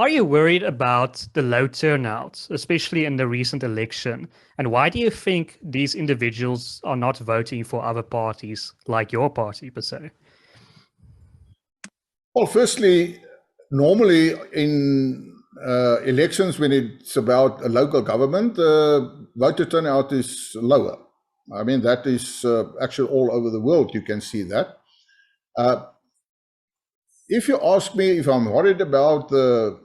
Are you worried about the low turnout, especially in the recent election? And why do you think these individuals are not voting for other parties like your party, per se? Well, firstly, normally in elections, when it's about a local government, voter turnout is lower. I mean, that is actually all over the world, you can see that. If you ask me if I'm worried about the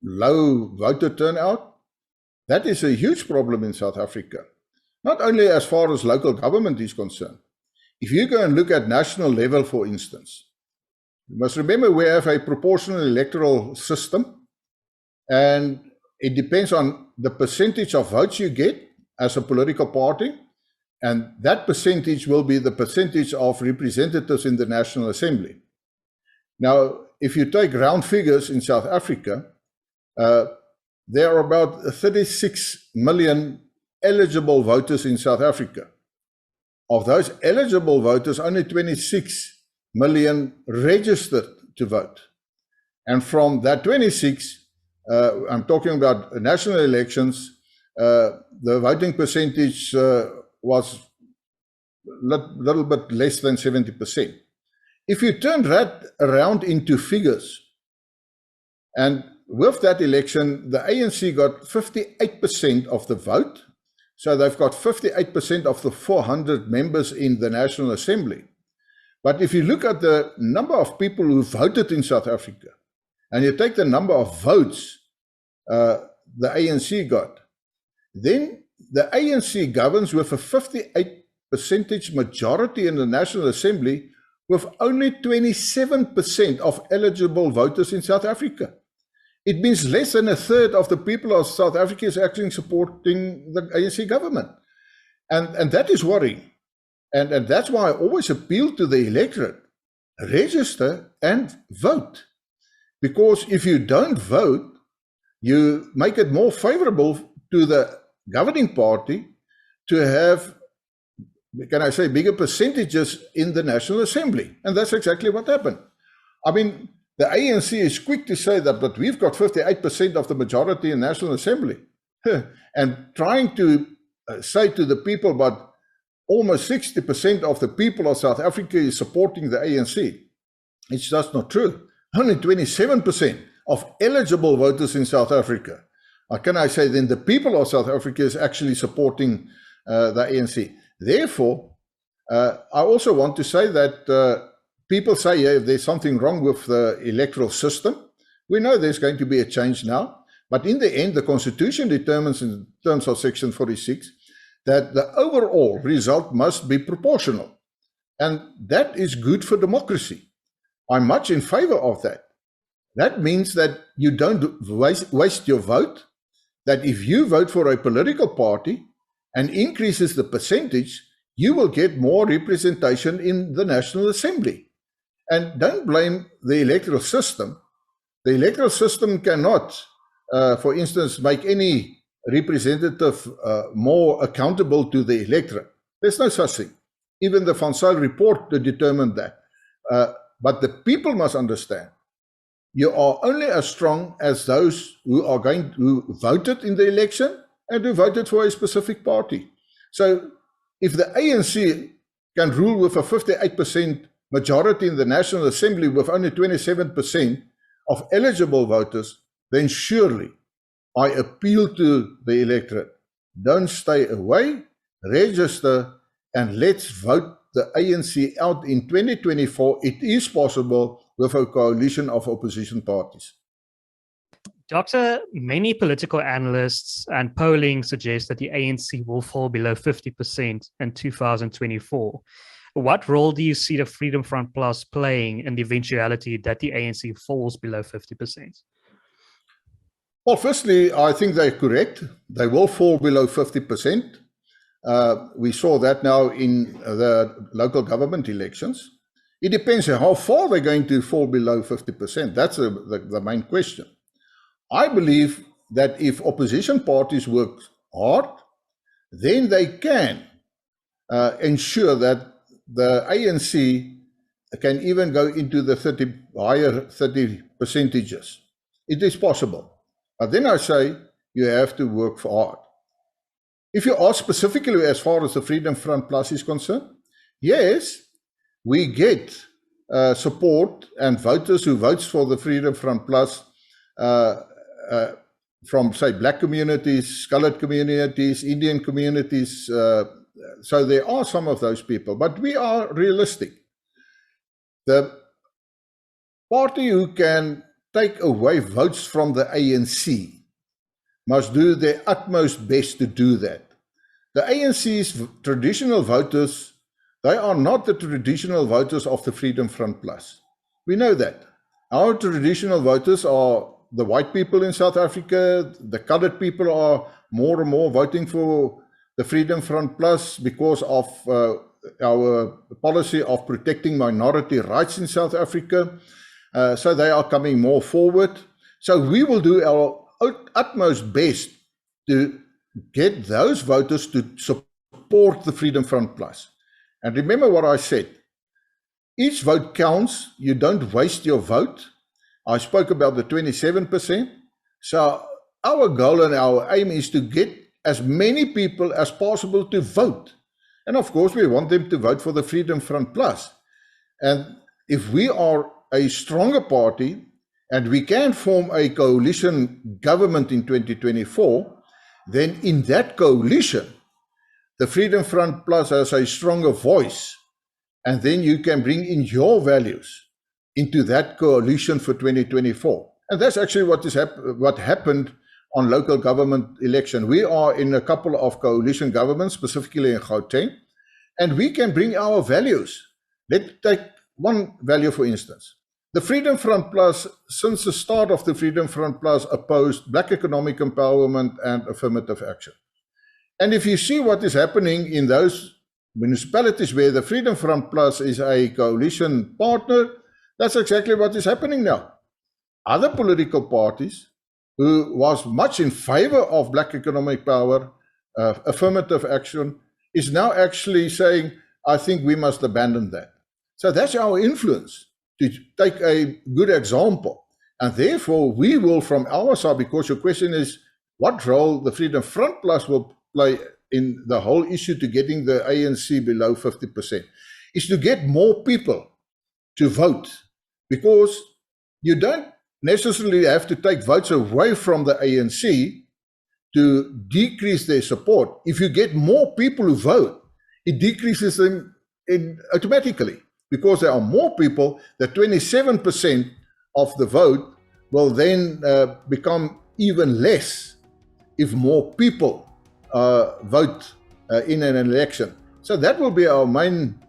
low voter turnout, that is a huge problem in South Africa. Not only as far as local government is concerned. If you go and look at national level, for instance, you must remember we have a proportional electoral system, and it depends on the percentage of votes you get as a political party, and that percentage will be the percentage of representatives in the National Assembly. Now, if you take round figures in South Africa, there are about 36 million eligible voters in South Africa. Of those eligible voters, only 26 million registered to vote. And from that 26, I'm talking about national elections, the voting percentage was a little bit less than 70%. If you turn that around into figures, and with that election, the ANC got 58% of the vote, so they've got 58% of the 400 members in the National Assembly. But if you look at the number of people who voted in South Africa, and you take the number of votes the ANC got, then the ANC governs with a 58% majority in the National Assembly with only 27% of eligible voters in South Africa. It means less than a third of the people of South Africa is actually supporting the ANC government. And that is worrying. And that's why I always appeal to the electorate, register and vote. Because if you don't vote, you make it more favorable to the governing party to have, can I say, bigger percentages in the National Assembly. And that's exactly what happened. I mean, the ANC is quick to say that, but we've got 58% of the majority in the National Assembly. And trying to say to the people, but almost 60% of the people of South Africa is supporting the ANC. It's just not true. Only 27% of eligible voters in South Africa. Or can I say then the people of South Africa is actually supporting the ANC. Therefore, I also want to say that people say, yeah, there's something wrong with the electoral system. We know there's going to be a change now, but in the end, the Constitution determines in terms of Section 46 that the overall result must be proportional. And that is good for democracy. I'm much in favor of that. That means that you don't waste your vote, that if you vote for a political party and increases the percentage, you will get more representation in the National Assembly. And don't blame the electoral system. The electoral system cannot, for instance, make any representative more accountable to the electorate. There's no such thing. Even the Van Zyl report determined that. But the people must understand, you are only as strong as those who voted in the election and who voted for a specific party. So if the ANC can rule with a 58% majority in the National Assembly with only 27% of eligible voters, then surely I appeal to the electorate, don't stay away, register, and let's vote the ANC out in 2024. It is possible with a coalition of opposition parties. Doctor, many political analysts and polling suggest that the ANC will fall below 50% in 2024. What role do you see the Freedom Front Plus playing in the eventuality that the ANC falls below 50%? Well, firstly, I think they're correct. They will fall below 50%. We saw that now in the local government elections. It depends on how far they're going to fall below 50%. That's the main question. I believe that if opposition parties work hard, then they can ensure that the ANC can even go into the higher 30 percentages. it is possible. But then I say, you have to work hard. If you ask specifically as far as the Freedom Front Plus is concerned, yes, we get support and voters who votes for the Freedom Front Plus from, say, black communities, colored communities, Indian communities. So there are some of those people, but we are realistic. The party who can take away votes from the ANC must do their utmost best to do that. The ANC's traditional voters, they are not the traditional voters of the Freedom Front Plus. We know that. Our traditional voters are the white people in South Africa. The colored people are more and more voting for the Freedom Front Plus because of our policy of protecting minority rights in South Africa. So they are coming more forward. So we will do our utmost best to get those voters to support the Freedom Front Plus. And remember what I said. Each vote counts. You don't waste your vote. I spoke about the 27%. So our goal and our aim is to get as many people as possible to vote. And of course, we want them to vote for the Freedom Front Plus. And if we are a stronger party and we can form a coalition government in 2024, then in that coalition, the Freedom Front Plus has a stronger voice. And then you can bring in your values into that coalition for 2024. And that's actually what happened on local government election. We are in a couple of coalition governments, specifically in Gauteng, and we can bring our values. Let's take one value, for instance. The Freedom Front Plus, since the start of the Freedom Front Plus, opposed black economic empowerment and affirmative action. And if you see what is happening in those municipalities where the Freedom Front Plus is a coalition partner, that's exactly what is happening now. Other political parties who was much in favor of black economic power, affirmative action, is now actually saying, I think we must abandon that. So that's our influence, to take a good example. And therefore, we will from our side, because your question is, what role the Freedom Front Plus will play in the whole issue to getting the ANC below 50%, is to get more people to vote. Because you don't necessarily have to take votes away from the ANC to decrease their support. If you get more people who vote, it decreases them automatically. Because there are more people, the 27% of the vote will then become even less if more people vote in an election. So that will be our main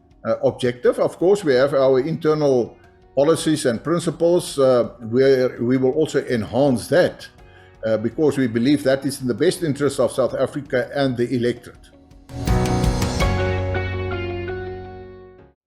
objective. Of course, we have our internal policies and principles where we will also enhance that because we believe that is in the best interest of South Africa and the electorate.